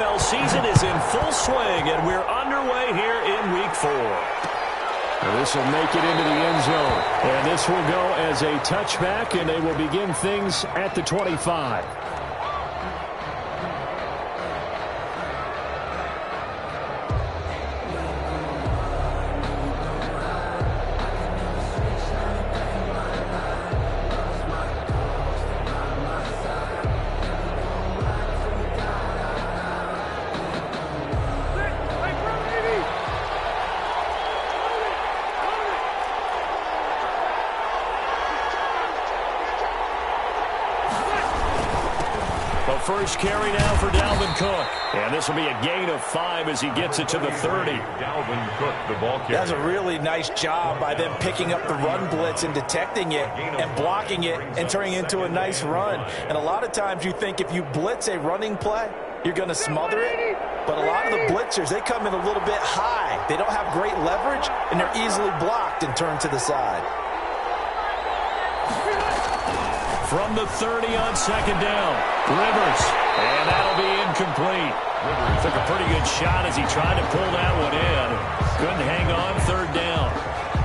Season is in full swing, and we're underway here in Week 4. This will make it into the end zone. And this will go as a touchback, and they will begin things at the 25. First carry now for Dalvin Cook. And this will be a gain of 5 as he gets it to the 30. Dalvin Cook, the ball carrier. That's a really nice job by them picking up the run blitz and detecting it and blocking it and turning it into a nice run. And a lot of times you think if you blitz a running play, you're going to smother it. But a lot of the blitzers, they come in a little bit high. They don't have great leverage, and they're easily blocked and turned to the side. From the 30 on second down, Rivers, and that'll be incomplete. Rivers took a pretty good shot as he tried to pull that one in. Couldn't hang on third down.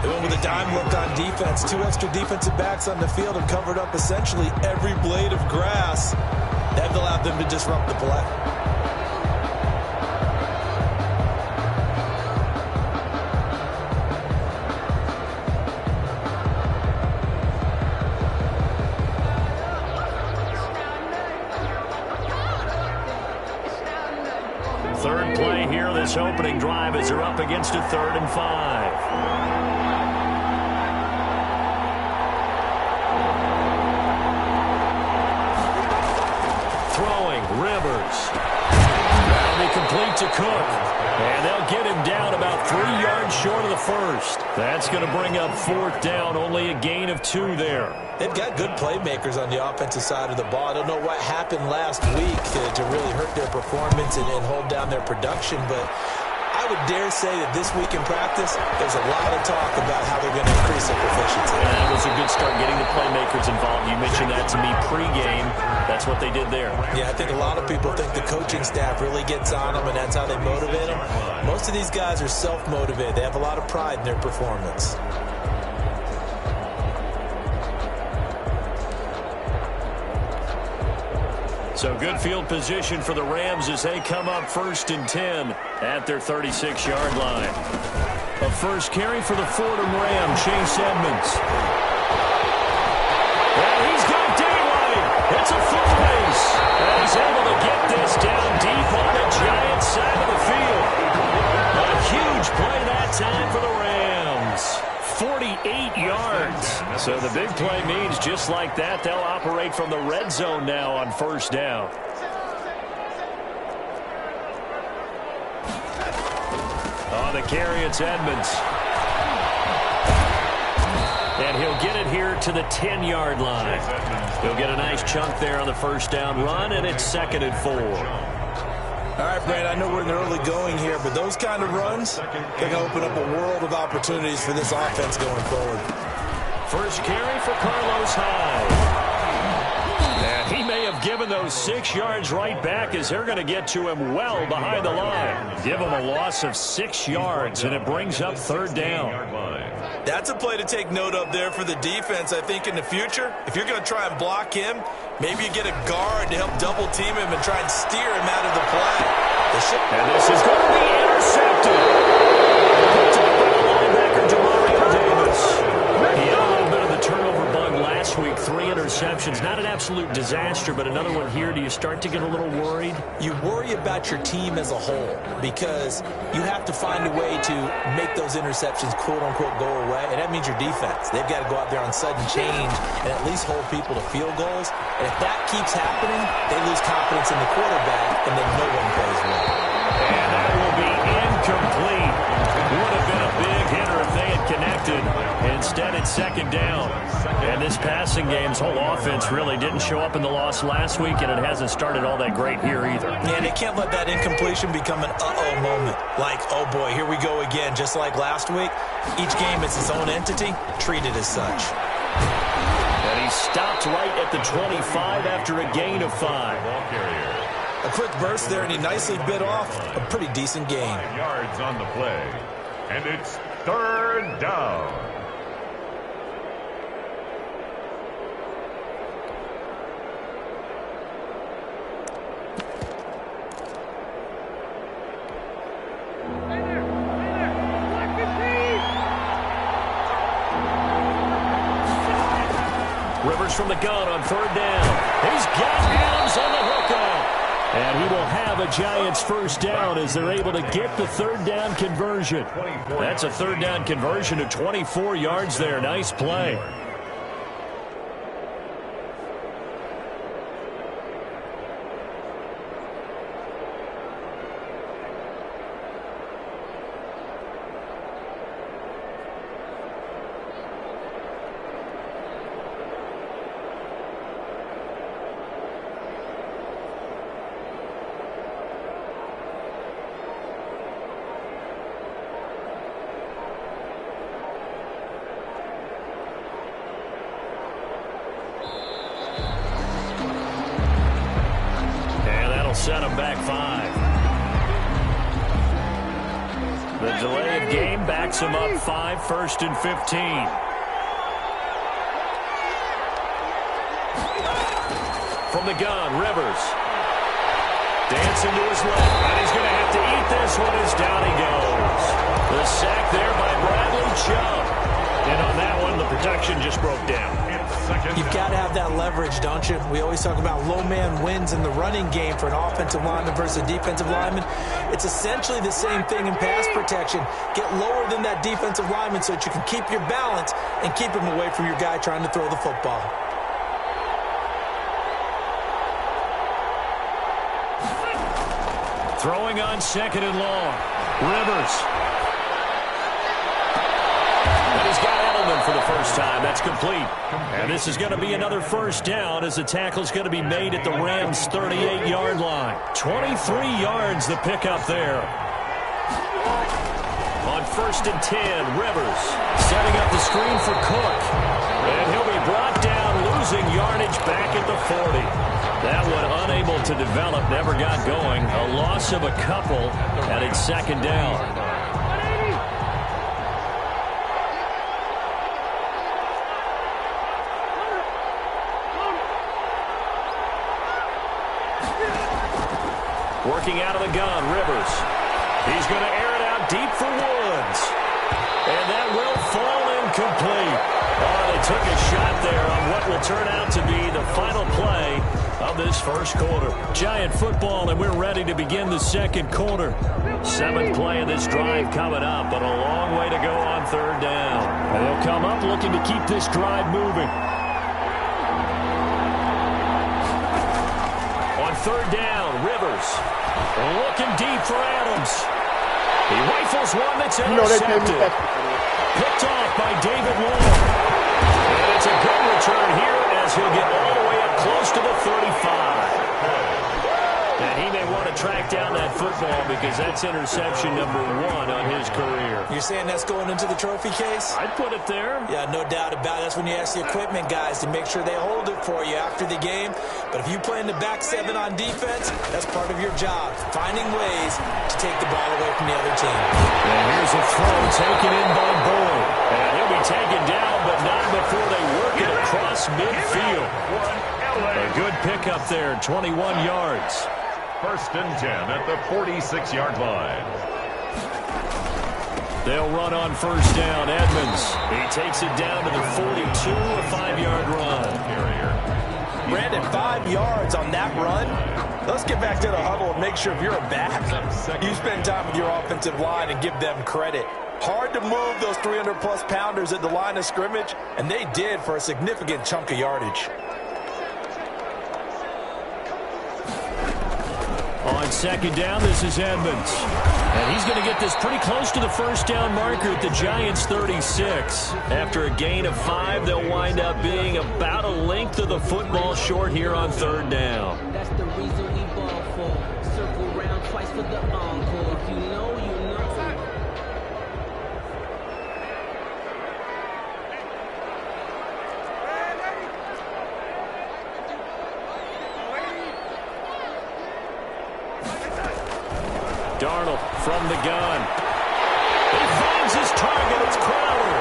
They went with a dime look on defense. 2 extra defensive backs on the field and covered up essentially every blade of grass. That allowed them to disrupt the play. Third play here, this opening drive as they're up against a 3rd and 5. Throwing, Rivers. That'll be complete to Cook. And they'll get him down about 3 yards short of the first. That's going to bring up 4th down, only a gain of 2 there. They've got good playmakers on the offensive side of the ball. I don't know what happened last week to really hurt their performance and hold down their production, but I would dare say that this week in practice, there's a lot of talk about how they're going to increase their proficiency. And that was a good start, getting the playmakers involved. You mentioned that to me pregame. That's what they did there. Yeah, I think a lot of people think the coaching staff really gets on them, and that's how they motivate them. Most of these guys are self-motivated. They have a lot of pride in their performance. So good field position for the Rams as they come up 1st and 10 at their 36-yard line. A first carry for the Fordham Ram, Chase Edmonds. And he's got daylight. It's a foot race. And he's able to get this down deep on the Giant side of the field. A huge play that time for the Rams. 48 yards. So the big play means just like that, they'll operate from the red zone now on 1st down. On the carry, it's Edmonds. And he'll get it here to the 10-yard line. He'll get a nice chunk there on the 1st down run, and it's 2nd and 4. All right, Brad, I know we're in the early going here, but those kind of runs, they're going to open up a world of opportunities for this offense going forward. First carry for Carlos Hyde. And he may have given those 6 yards right back as they're going to get to him well behind the line. Give him a loss of 6 yards, and it brings up 3rd down. That's a play to take note of there for the defense, I think, in the future. If you're going to try and block him, maybe you get a guard to help double-team him and try and steer him out of the play. And this is going to be intercepted. Picked up by the linebacker, Demario Davis. He had a little bit of the turnover bug last week. 3 interceptions. Not an absolute disaster, but another one here. Do you start to get a little worried? You worry about your team as a whole because you have to find a way to make those interceptions, quote-unquote, go away, and that means your defense. They've got to go out there on sudden change and at least hold people to field goals. And if that keeps happening, they lose confidence in the quarterback, and then no one plays well. And that will be incomplete. Would have been a big hitter if they had connected. Instead, it's 2nd down. And this passing game's whole offense really didn't show up in the loss last week, and it hasn't started all that great here either. Yeah, they can't let that incompletion become an uh-oh moment. Like, oh boy, here we go again, just like last week. Each game is its own entity, treat it as such. And he stopped right at the 25 after a gain of 5. A quick burst there, and he nicely bit off a pretty decent gain. 5 yards on the play, and it's 3rd down. Rivers from the gun on 3rd down. He's got Adams on the hookup. And he will have a Giants first down as they're able to get the 3rd down conversion. That's a 3rd down conversion of 24 yards there. Nice play. Set him back 5. The delay of game backs him up 5, 1st and 15. From the gun, Rivers. Dancing to his left, and he's going to have to eat this one as down he goes. The sack there by Bradley Chubb. And on that one, the protection just broke down. You've got to have that leverage, don't you? We always talk about low man wins in the running game for an offensive lineman versus a defensive lineman. It's essentially the same thing in pass protection. Get lower than that defensive lineman so that you can keep your balance and keep him away from your guy trying to throw the football. Throwing on 2nd and long. Rivers. He's got Edelman for the first time. That's complete. And this is going to be another first down as the tackle's going to be made at the Rams' 38-yard line. 23 yards the pickup there. On 1st and 10, Rivers setting up the screen for Cook. And he'll be brought down, losing yardage back at the 40. That one unable to develop, never got going. A loss of a couple, and it's 2nd down. Working out of the gun, Rivers. He's going to air it out deep for Woods. And that will fall incomplete. Oh, they took a shot there on what will turn out to be the final play of this first quarter. Giant football, and we're ready to begin the 2nd quarter. 7th play of this drive coming up, but a long way to go on 3rd down. And they'll come up looking to keep this drive moving. On 3rd down, Rivers looking deep for Adams. He rifles one that's intercepted. Picked off by David Long. And it's a good return here as he'll get all the way up close to the 35. And he may want to track down that football because that's interception number 1 on his career. You're saying that's going into the trophy case? I'd put it there. Yeah, no doubt about it. That's when you ask the equipment guys to make sure they hold it for you after the game. But if you play in the back 7 on defense, that's part of your job, finding ways to take the ball away from the other team. And here's a throw taken in by Boyd. And he'll be taken down, but not before they work it across midfield. A good pickup there, 21 yards. 1st and 10 at the 46-yard line. They'll run on 1st down. Edmonds. He takes it down to the 42, a 5-yard run. Brandon, 5 yards on that run. Let's get back to the huddle and make sure if you're a back, you spend time with your offensive line and give them credit. Hard to move those 300-plus pounders at the line of scrimmage, and they did for a significant chunk of yardage. On 2nd down, this is Edmonds. And he's going to get this pretty close to the first down marker at the Giants' 36. After a gain of 5, they'll wind up being about a length of the football short here on 3rd down. That's the reason we ball for. Circle round twice for the encore. If you know, you know. Darnold from the gun. He finds his target. It's Crowder.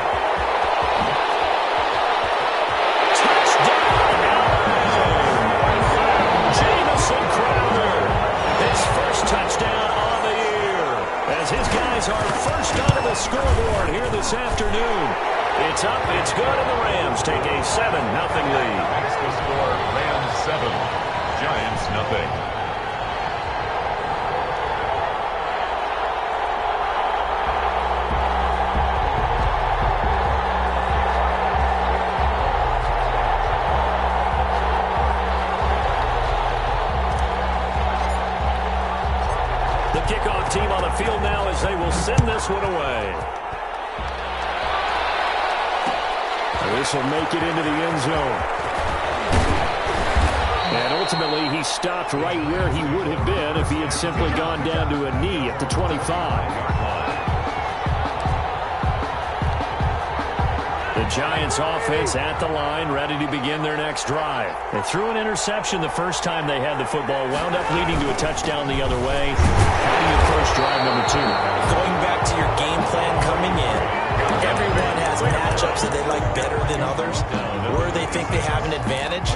Jamison Crowder, his first touchdown on the year, as his guys are first onto the scoreboard here this afternoon. It's up, it's good, and the Rams take a 7-0 lead. That's the score. Rams 7, Giants nothing. Kickoff team on the field now as they will send this one away. This will make it into the end zone. And ultimately, he stopped right where he would have been if he had simply gone down to a knee at the 25. The Giants offense at the line, ready to begin their next drive. They threw an interception the first time they had the football, wound up leading to a touchdown the other way. How do you approach drive number 2? Going back to your game plan coming in, everyone has matchups that they like better than others, where they think they have an advantage.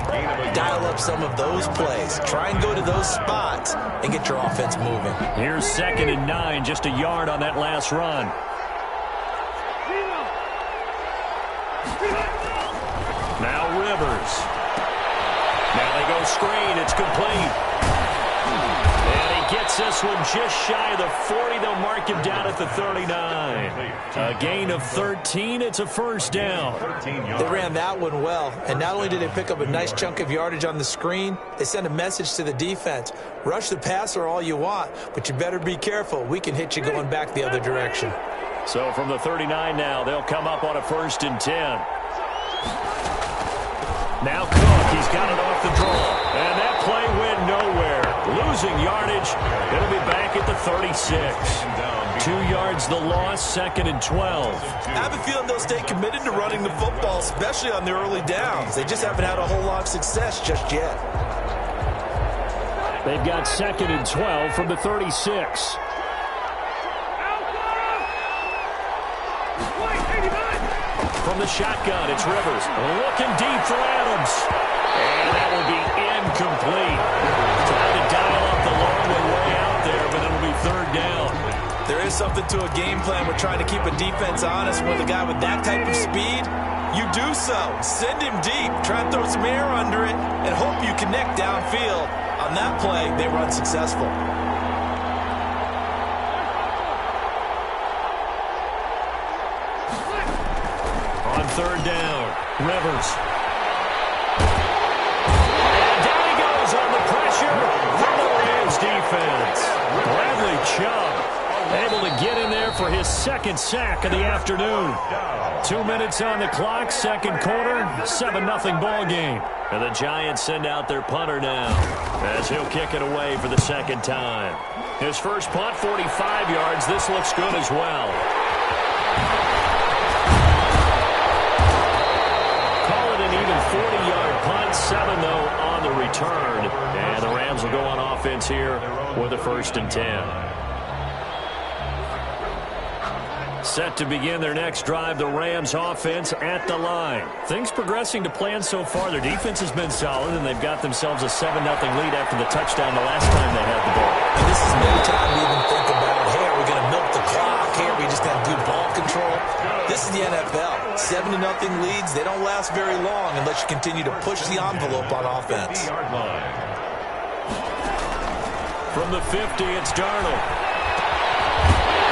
Dial up some of those plays. Try and go to those spots and get your offense moving. Here's 2nd and 9, just a yard on that last run. Now Rivers. Now they go screen. It's complete. And he gets this one just shy of the 40. They'll mark him down at the 39. A gain of 13. It's a first down. They ran that one well. And not only did they pick up a nice chunk of yardage on the screen, they sent a message to the defense. Rush the passer all you want, but you better be careful. We can hit you going back the other direction. So from the 39 now, they'll come up on a 1st and 10. Now Cook, he's got it off the draw. And that play went nowhere. Losing yardage. It'll be back at the 36. 2 yards the loss, 2nd and 12. I have a feeling they'll stay committed to running the football, especially on the early downs. They just haven't had a whole lot of success just yet. They've got 2nd and 12 from the 36. From the shotgun, it's Rivers. Looking deep for Adams. And that will be incomplete. Trying to dial up the long way out there, but it'll be 3rd down. There is something to a game plan. We're trying to keep a defense honest. With a guy with that type of speed, you do so. Send him deep. Try and throw some air under it and hope you connect downfield. On that play, they were unsuccessful. On 3rd down, Rivers. And down he goes on the pressure from the Rams defense. Bradley Chubb able to get in there for his 2nd sack of the afternoon. 2 minutes on the clock, 2nd quarter, 7-0 ball game. And the Giants send out their punter now as he'll kick it away for the 2nd time. His first punt, 45 yards. This looks good as well. Call it an even 40-yard punt, 7 though on the return. And the Rams will go on offense here with a 1st and 10. Set to begin their next drive, the Rams offense at the line. Things progressing to plan so far. Their defense has been solid, and they've got themselves a 7-0 lead after the touchdown the last time they had the ball. And this is no time to even think about, hey, are we going to milk the clock? Hey, are we just have good ball control? This is the NFL. 7-0 leads, they don't last very long unless you continue to push the envelope on offense. From the 50, it's Darnold.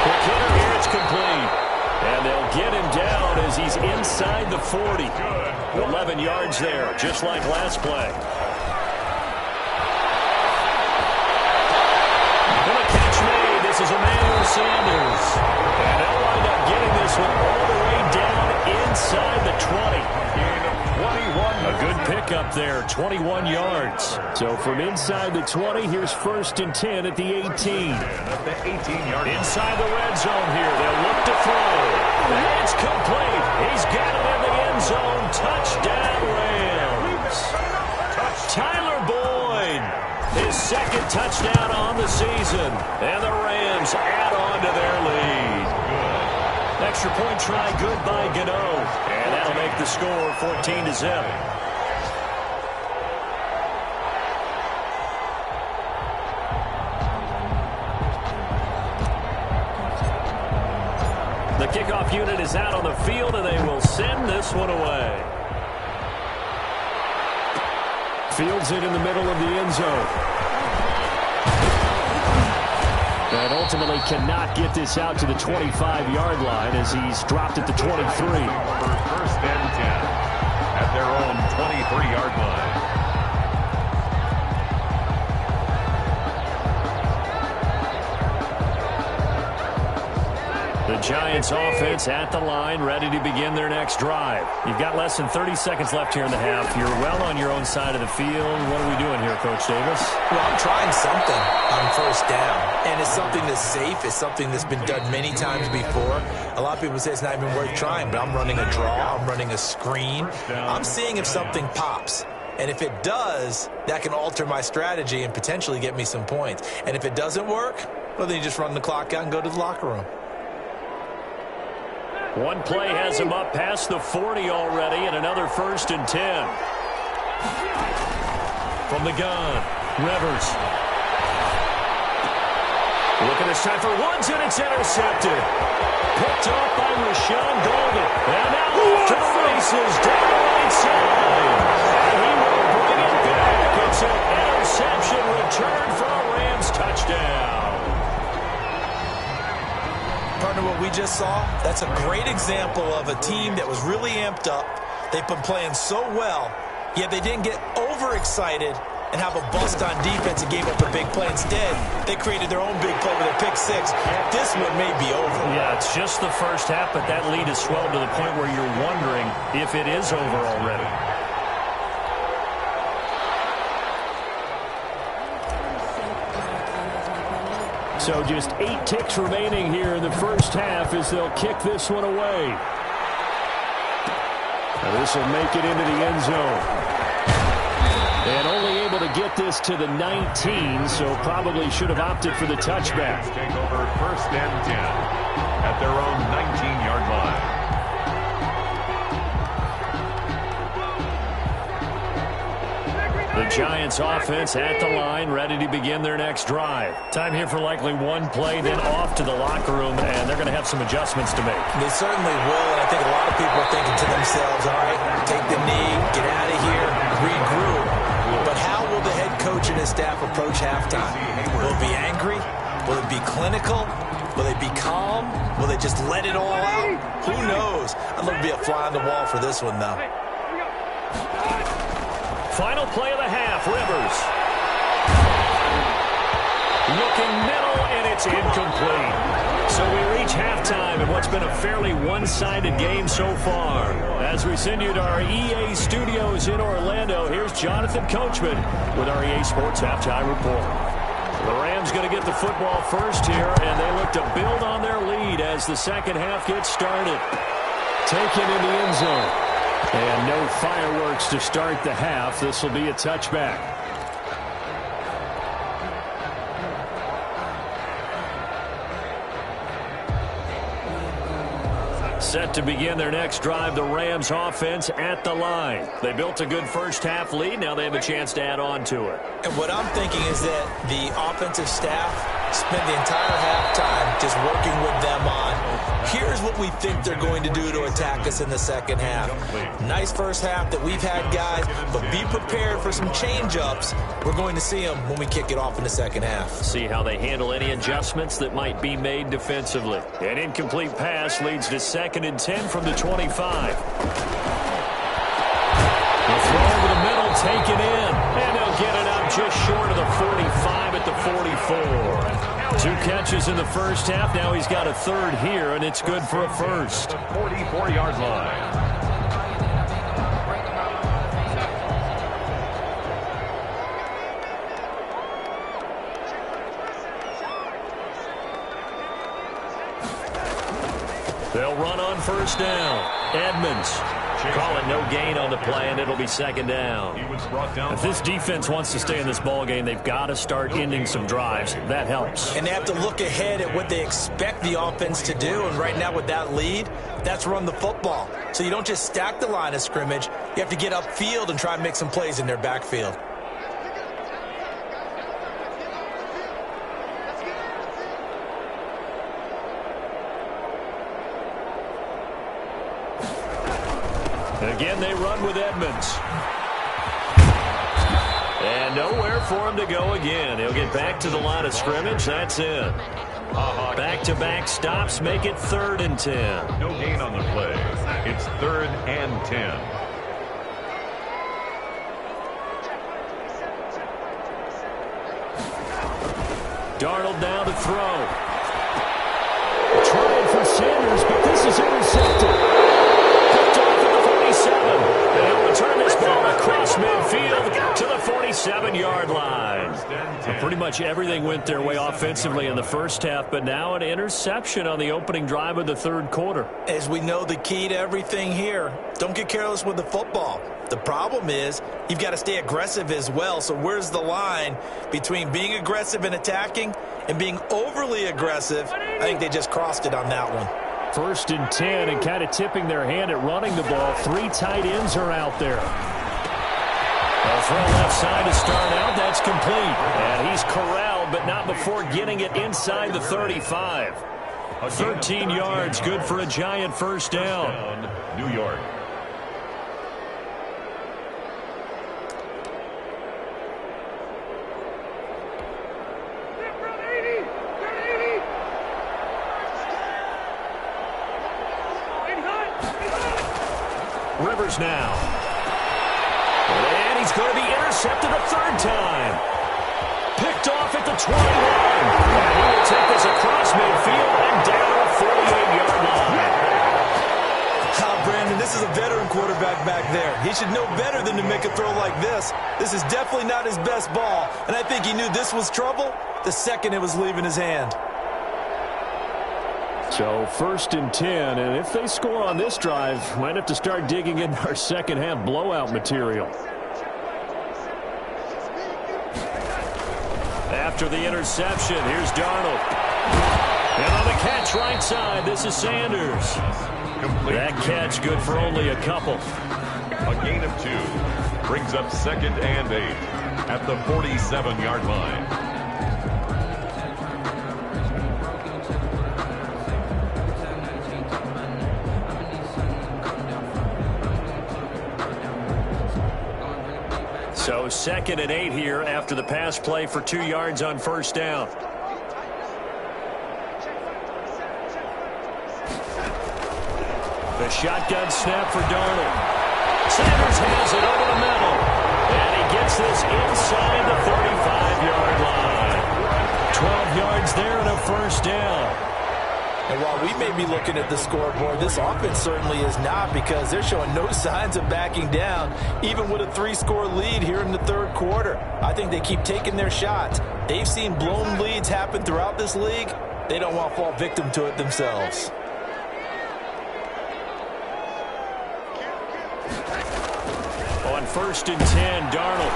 Quick hitter here, it's complete. And they'll get him down as he's inside the 40. 11 yards there, just like last play. And a catch made. This is Emmanuel Sanders. And they'll wind up getting this one all the way down inside the 20. 21. A good pickup there, 21 yards. So from inside the 20, here's 1st and 10 at the 18. Inside the red zone here, they'll look to throw. And it's complete. He's got it in the end zone. Touchdown, Rams. Tyler Boyd, his 2nd touchdown on the season. And the Rams Rams add on to their lead. Extra point try good by Gano. And that'll make the score 14-7. The kickoff unit is out on the field, and they will send this one away. Fields it in the middle of the end zone. And ultimately cannot get this out to the 25-yard line as he's dropped at the 23. First and 10 at their own 23-yard line. The Giants offense at the line, ready to begin their next drive. You've got less than 30 seconds left here in the half. You're well on your own side of the field. What are we doing here, Coach Davis? Well, I'm trying something on first down. And it's something that's safe. It's something that's been done many times before. A lot of people say it's not even worth trying, but I'm running a draw. I'm running a screen. I'm seeing if something pops. And if it does, that can alter my strategy and potentially get me some points. And if it doesn't work, well, then you just run the clock out and go to the locker room. One play has him up past the 40 already, and another 1st and 10. From the gun, Rivers. Looking this time for Woods, and it's intercepted. Picked off by Rashawn Golden. And now off to the races, down the right side. And he will bring it back. It's an interception return for a Rams touchdown. Partner, what we just saw, that's a great example of a team that was really amped up. They've been playing so well, yet they didn't get overexcited and have a bust on defense and gave up a big play. Instead, they created their own big play with a pick six. This one may be over. Yeah, it's just the first half, but that lead has swelled to the point where you're wondering if it is over already. So just 8 ticks remaining here in the first half as they'll kick this one away. Now this will make it into the end zone. And only able to get this to the 19, so probably should have opted for the touchback. Take over 1st and 10 at their own 19-yard line. The Giants offense at the line, ready to begin their next drive. Time here for likely one play, then off to the locker room, and they're going to have some adjustments to make. They certainly will, and I think a lot of people are thinking to themselves, all right, take the knee, get out of here, regroup. But how will the head coach and his staff approach halftime? Will it be angry? Will it be clinical? Will they be calm? Will they just let it all out? Who knows? I'd love to be a fly on the wall for this one, though. Final play of the half, Rivers. Looking middle, and it's incomplete. So we reach halftime in what's been a fairly one-sided game so far. As we send you to our EA studios in Orlando, here's Jonathan Coachman with our EA Sports Halftime Report. The Rams going to get the football first here, and they look to build on their lead as the second half gets started. Taken in the end zone. And no fireworks to start the half. This will be a touchback. Set to begin their next drive, the Rams offense at the line. They built a good first half lead. Now they have a chance to add on to it. And what I'm thinking is that the offensive staff spent the entire halftime just working with them on, here's what we think they're going to do to attack us in the second half. Nice first half that we've had, guys, but be prepared for some change-ups. We're going to see them when we kick it off in the second half. See how they handle any adjustments that might be made defensively. An incomplete pass leads to 2nd and 10 from the 25. The throw over the middle, taken in, and they'll get it out just short of the 45 at the 44. 2 catches in the first half. Now he's got a third here, and it's good for a first. 44-yard line. They'll run on first down. Edmonds Call it no gain on the play, and it'll be second down. If this defense wants to stay in this ballgame, they've got to start ending some drives. That helps. And they have to look ahead at what they expect the offense to do. And right now with that lead, that's run the football. So you don't just stack the line of scrimmage. You have to get upfield and try and make some plays in their backfield. Again, they run with Edmonds. And nowhere for him to go again. He'll get back to the line of scrimmage. That's it. Back-to-back stops make it 3rd and 10. No gain on the play. It's 3rd and 10. Darnold now to throw. Trying for Sanders, but this is intercepted. Picked off at the 47. And he'll return this ball across midfield to the 47-yard line. Pretty much everything went their way offensively in the first half, but now an interception on the opening drive of the 3rd quarter. As we know, the key to everything here, don't get careless with the football. The problem is you've got to stay aggressive as well. So where's the line between being aggressive and attacking and being overly aggressive? I think they just crossed it on that one. 1st and 10, and kind of tipping their hand at running the ball. 3 tight ends are out there. A throw left side to start out. That's complete. And he's corralled, but not before getting it inside the 35. 13 yards, good for a giant first down. New York. Rivers now. And he's going to be intercepted a 3rd time. Picked off at the 21. And he will take this across midfield and down a 48-yard line. Brandon, this is a veteran quarterback back there. He should know better than to make a throw like this. This is definitely not his best ball. And I think he knew this was trouble the second it was leaving his hand. So 1st and 10, and if they score on this drive, might have to start digging in our second half blowout material. After the interception, here's Darnold. And on the catch right side, this is Sanders. That catch good for only a couple. A gain of 2 brings up 2nd and 8 at the 47-yard line. So 2nd and 8 here after the pass play for 2 yards on 1st down. The shotgun snap for Darnold. Sanders has it over the middle. And he gets this inside the 35-yard line. 12 yards there and a 1st down. And while we may be looking at the scoreboard, this offense certainly is not, because they're showing no signs of backing down, even with a 3-score lead here in the 3rd quarter. I think they keep taking their shots. They've seen blown leads happen throughout this league. They don't want to fall victim to it themselves. On 1st and 10, Darnold.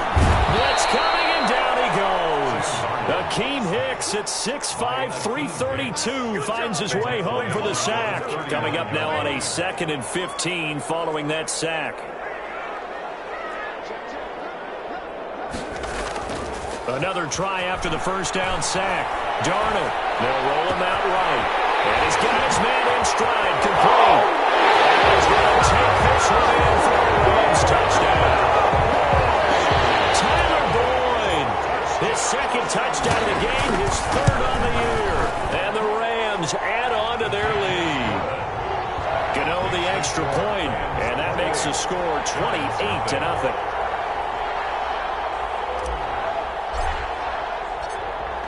Blitz coming, and down he goes. Akeem Hicks at 6'5", 332 finds his way home for the sack. Coming up now on a 2nd and 15 following that sack. Another try after the 1st down sack. Darnold, they'll roll him out right. And he's got his man in stride, complete. And he's going to take this one in for a Rams touchdown. Tyler Boyd, his 2nd touchdown of the game, his 3rd on the year. And the Rams add on to their lead. Gano the extra point, and that makes the score 28-0.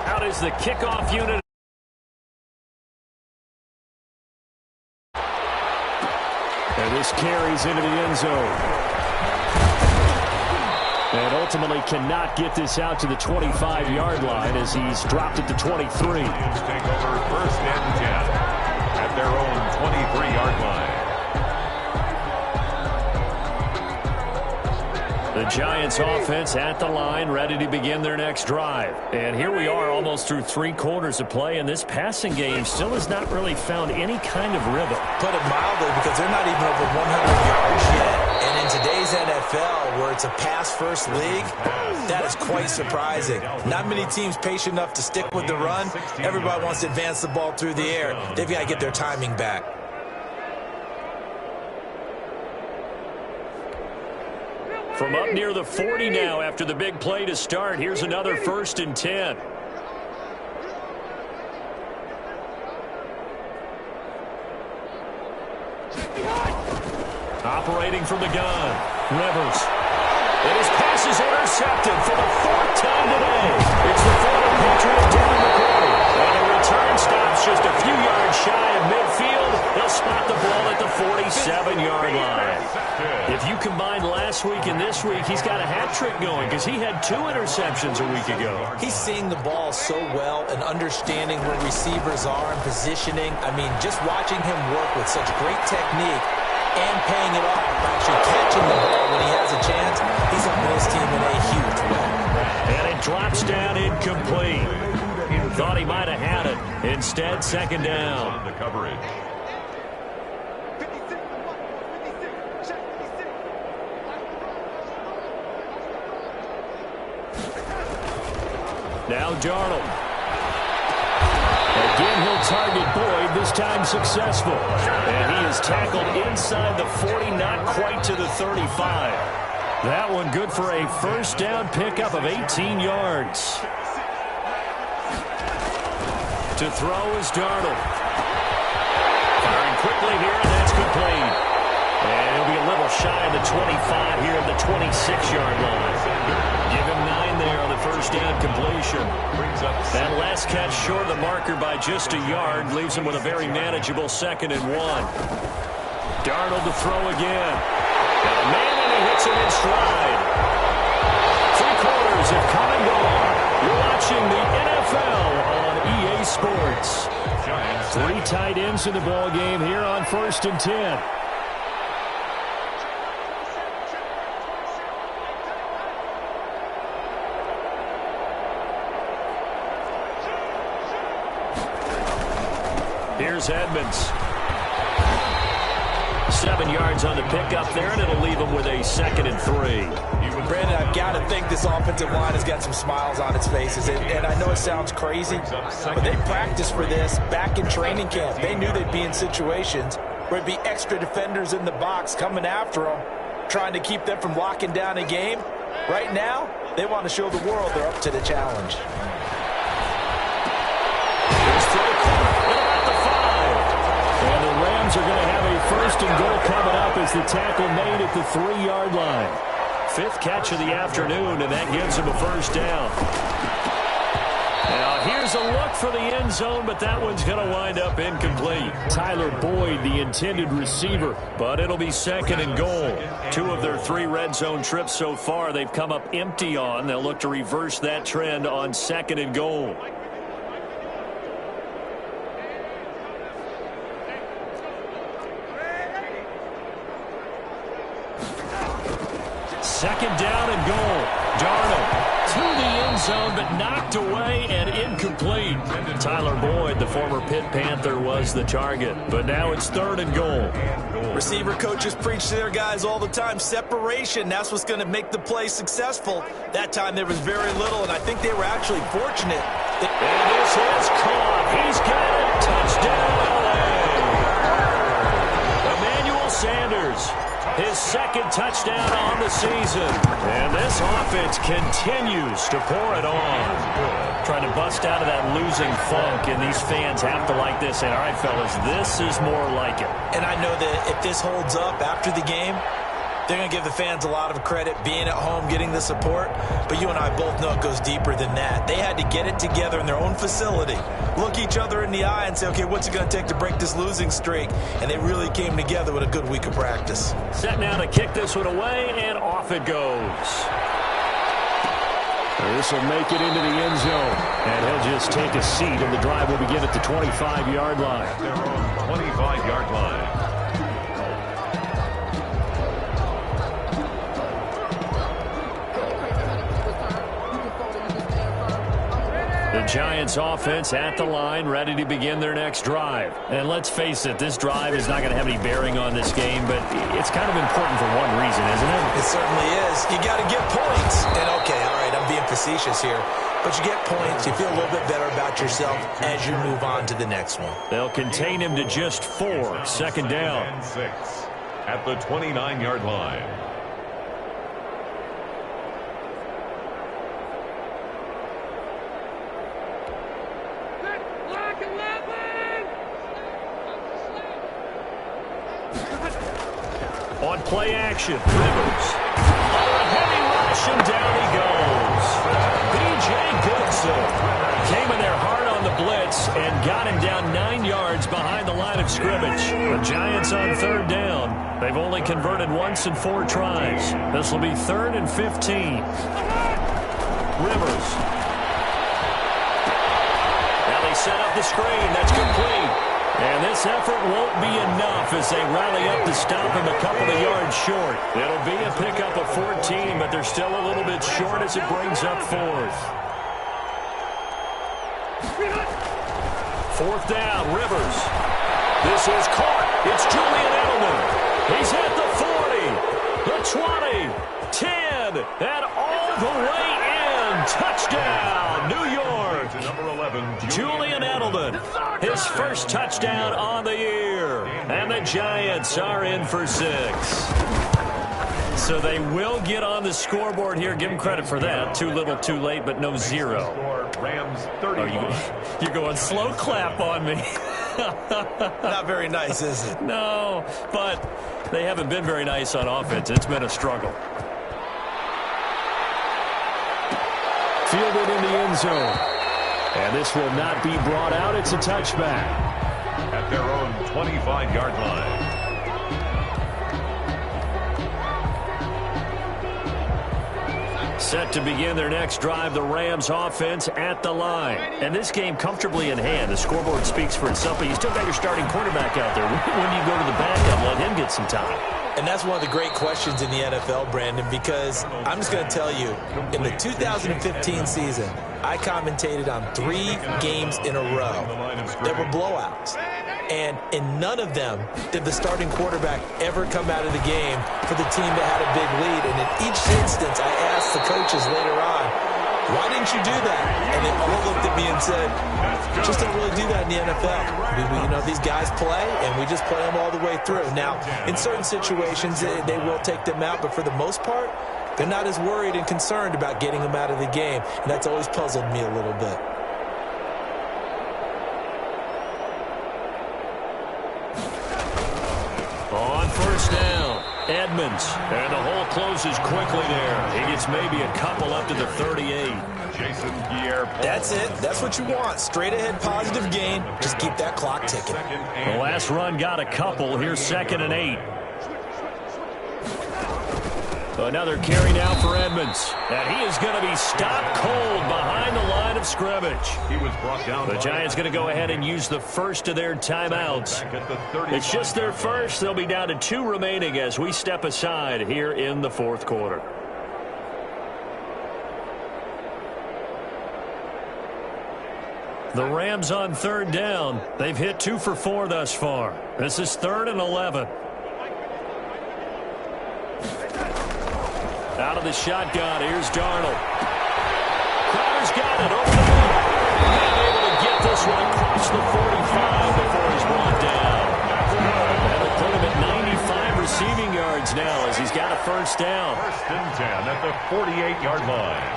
Out is the kickoff unit. And this carries into the end zone. And ultimately cannot get this out to the 25-yard line as he's dropped at the 23. Take over 1st and 10 at their own 23-yard line. Giants offense at the line, ready to begin their next drive. And here we are almost through 3 quarters of play, and this passing game still has not really found any kind of rhythm. Put it mildly, because they're not even over 100 yards yet. And in today's NFL, where it's a pass-first league, that is quite surprising. Not many teams patient enough to stick with the run. Everybody wants to advance the ball through the air. They've got to get their timing back. From up near the 40 now after the big play to start, here's another 1st and 10. Operating from the gun, Rivers. And his pass is intercepted for the 4th time today. It's the former Patriot Devin McCourty. And the return stops just a few yards shy of midfield. He'll spot the ball at the 47-yard line. If you combine last week and this week, he's got a hat trick going because he had 2 interceptions a week ago. He's seeing the ball so well and understanding where receivers are and positioning. I mean, just watching him work with such great technique and paying it off, actually catching the ball when he has a chance, he's helping his team in a huge way. And it drops down incomplete. Thought he might have had it. Instead, 2nd down. The coverage. Now Darnold. Again, he'll target Boyd, this time successful. And he is tackled inside the 40, not quite to the 35. That one good for a 1st down pickup of 18 yards. To throw is Darnold. Firing quickly here, and that's complete. And he'll be a little shy of the 25 here at the 26-yard line. Give him 9 there on the 1st down completion. That last catch short of the marker by just a yard leaves him with a very manageable 2nd and 1. Darnold to throw again. Got a man, and he hits him in stride. 3 quarters have come and gone. You're watching the NFL on EA Sports. 3 tight ends in the ball game here on 1st and 10. Here's Edmonds. 7 yards on the pickup there, and it'll leave him with a 2nd and 3. Brandon, I've got to think this offensive line has got some smiles on its faces. And I know it sounds crazy, but they practiced for this back in training camp. They knew they'd be in situations where it'd be extra defenders in the box coming after them, trying to keep them from locking down a game. Right now, they want to show the world they're up to the challenge. And the Rams are going to have a 1st and goal coming up as the tackle made at the 3-yard line. 5th catch of the afternoon, and that gives him a 1st down. Now here's a look for the end zone, but that one's going to wind up incomplete. Tyler Boyd, the intended receiver, but it'll be 2nd and goal. 2 of their 3 red zone trips so far they've come up empty on. They'll look to reverse that trend on 2nd and goal. Second down and goal. Darnold to the end zone, but knocked away and incomplete. Tyler Boyd, the former Pitt Panther, was the target. But now it's 3rd and goal. Receiver coaches preach to their guys all the time. Separation, that's what's going to make the play successful. That time there was very little, and I think they were actually fortunate. And this is caught. He's got it. Touchdown, LA. Emmanuel Sanders. His 2nd touchdown on the season. And this offense continues to pour it on. Trying to bust out of that losing funk, and these fans have to like this. And all right, fellas, this is more like it. And I know that if this holds up after the game, they're going to give the fans a lot of credit being at home, getting the support. But you and I both know it goes deeper than that. They had to get it together in their own facility, look each other in the eye and say, okay, what's it going to take to break this losing streak? And they really came together with a good week of practice. Set now to kick this one away, and off it goes. This will make it into the end zone. And he'll just take a seat, and the drive will begin at the 25-yard line. 25-yard line. The Giants offense at the line, ready to begin their next drive. And let's face it, this drive is not going to have any bearing on this game, but it's kind of important for one reason, isn't it? It certainly is. You got to get points. And okay, all right, I'm being facetious here. But you get points, you feel a little bit better about yourself as you move on to the next one. They'll contain him to just 4. Second down. And 6 at the 29-yard line. On play action, Rivers. Oh, a heavy rush, and down he goes. B.J. Goodson came in there hard on the blitz and got him down 9 yards behind the line of scrimmage. The Giants on third down. They've only converted once in 4 tries. This will be 3rd and 15. Rivers. Now they set up the screen. That's complete. And this effort won't be enough as they rally up to stop him a couple of yards short. It'll be a pickup of 14, but they're still a little bit short as it brings up 4th. 4th down, Rivers. This is caught. It's Julian Edelman. He's at the 40, the 20, 10, and all the way in. Touchdown, New York. Number 11, Julian Edelman, his first touchdown on the year. And the Giants are in for 6. So they will get on the scoreboard here. Give them credit for that. Too little, too late, but no 0. Rams 31. You're going slow clap on me. Not very nice, is it? No, but they haven't been very nice on offense. It's been a struggle. Fielded in the end zone. And this will not be brought out. It's a touchback. At their own 25-yard line. Set to begin their next drive, the Rams offense at the line. And this game comfortably in hand. The scoreboard speaks for itself, but you still got your starting quarterback out there. When do you go to the backup, let him get some time? And that's one of the great questions in the NFL, Brandon, because I'm just going to tell you, in the 2015 season, I commentated on 3 games in a row that were blowouts. And in none of them did the starting quarterback ever come out of the game for the team that had a big lead. And in each instance, I asked the coaches later on, why didn't you do that? And they all looked at me and said, just don't really do that in the NFL. You know, these guys play, and we just play them all the way through. Now, in certain situations, they will take them out, but for the most part, they're not as worried and concerned about getting them out of the game. And that's always puzzled me a little bit. On first down, Edmonds. And the hole closes quickly there. He gets maybe a couple up to the 38. Jason Pierre-Paul. That's it. That's what you want. Straight ahead positive gain. Just keep that clock ticking. The last run got a couple. Here's 2nd and 8. Another carry now for Edmonds. And he is going to be stopped cold behind the line of scrimmage. He was brought down. The Giants going to go ahead and use the first of their timeouts. It's just their first. They'll be down to 2 remaining as we step aside here in the 4th quarter. The Rams on 3rd down. They've hit 2 for 4 thus far. This is 3rd and 11. Out of the shotgun, here's Darnold. Crowder's got it over the middle. Not able to get this one across the 45 before he's brought down. That'll put him at 95 receiving yards now as he's got a first down. 1st and 10 at the 48-yard line.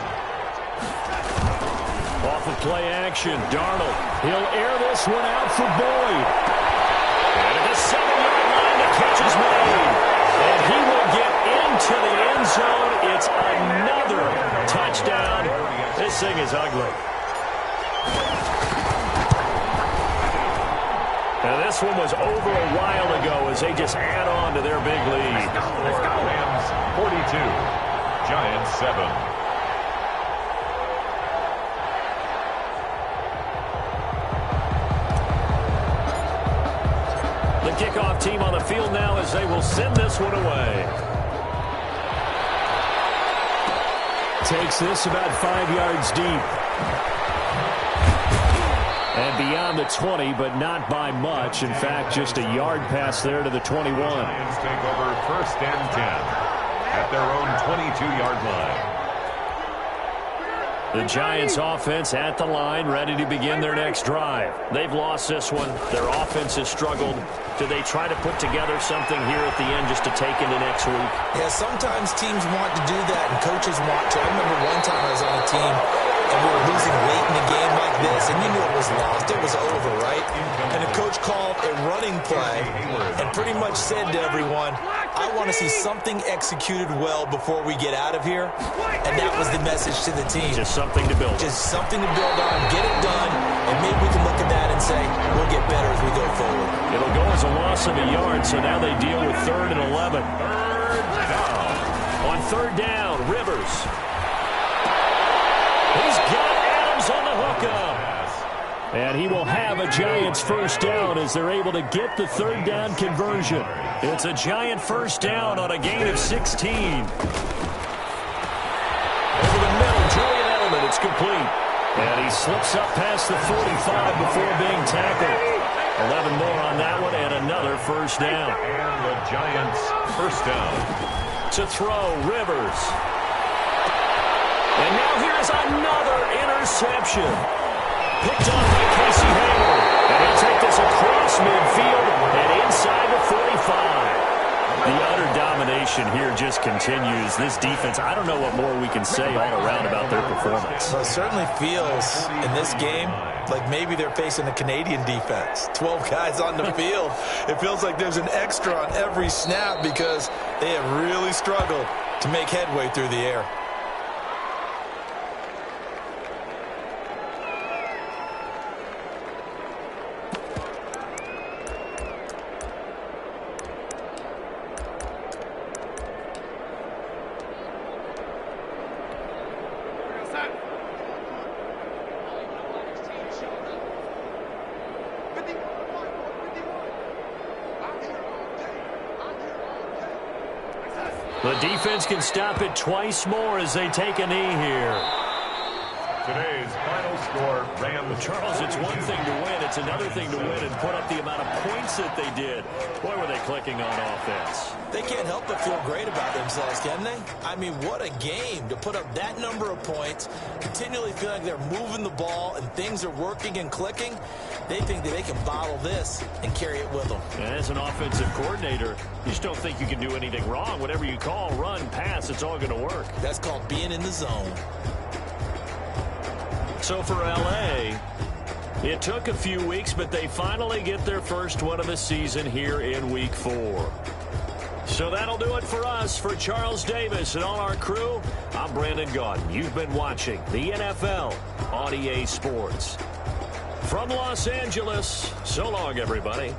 Off of play action, Darnold. He'll air this one out for Boyd. And at the 7-yard line, the catch is made. And he will get into the end zone. It's another touchdown. This thing is ugly. Now this one was over a while ago as they just add on to their big lead. Rams 42, Giants 7. The kickoff team on the field now as they will send this one away. Takes this about 5 yards deep. And beyond the 20, but not by much. In fact, just a yard pass there to the 21. Lions take over 1st and 10 at their own 22-yard line. The Giants offense at the line, ready to begin their next drive. They've lost this one. Their offense has struggled. Do they try to put together something here at the end just to take into next week? Yeah, sometimes teams want to do that, and coaches want to. I remember one time I was on a team, and we were losing late in a game like this, and you knew it was lost. It was over, right? And the coach called a running play and pretty much said to everyone, I want to see something executed well before we get out of here. And that was the message to the team. Just something to build. Just something to build on, get it done, and maybe we can look at that and say, we'll get better as we go forward. It'll go as a loss of a yard, so now they deal with 3rd and 11. Third down. On 3rd down, Rivers. He's got Adams on the hookup. And he will have a Giants 1st down as they're able to get the 3rd down conversion. It's a Giant 1st down on a gain of 16. Over the middle, Julian Edelman, it's complete. And he slips up past the 45 before being tackled. 11 more on that one and another 1st down. And the Giants 1st down. To throw, Rivers. And now here's another interception. Picked off by Casey Hayward. And he'll take this across midfield and inside the 45. The utter domination here just continues. This defense, I don't know what more we can say all around about their performance. Well, it certainly feels in this game like maybe they're facing a Canadian defense. 12 guys on the field. It feels like there's an extra on every snap because they have really struggled to make headway through the air. The defense can stop it twice more as they take a knee here. Today's final score, Rams. Charles, it's one thing to win. It's another thing to win and put up the amount of points that they did. Boy, were they clicking on offense. They can't help but feel great about themselves, can they? I mean, what a game to put up that number of points, continually feel like they're moving the ball and things are working and clicking. They think that they can bottle this and carry it with them. And as an offensive coordinator, you just don't think you can do anything wrong. Whatever you call, run, pass, it's all going to work. That's called being in the zone. So for L.A., it took a few weeks, but they finally get their first one of the season here in Week 4. So that'll do it for us. For Charles Davis and all our crew, I'm Brandon Gaudin. You've been watching the NFL on EA Sports. From Los Angeles, so long, everybody.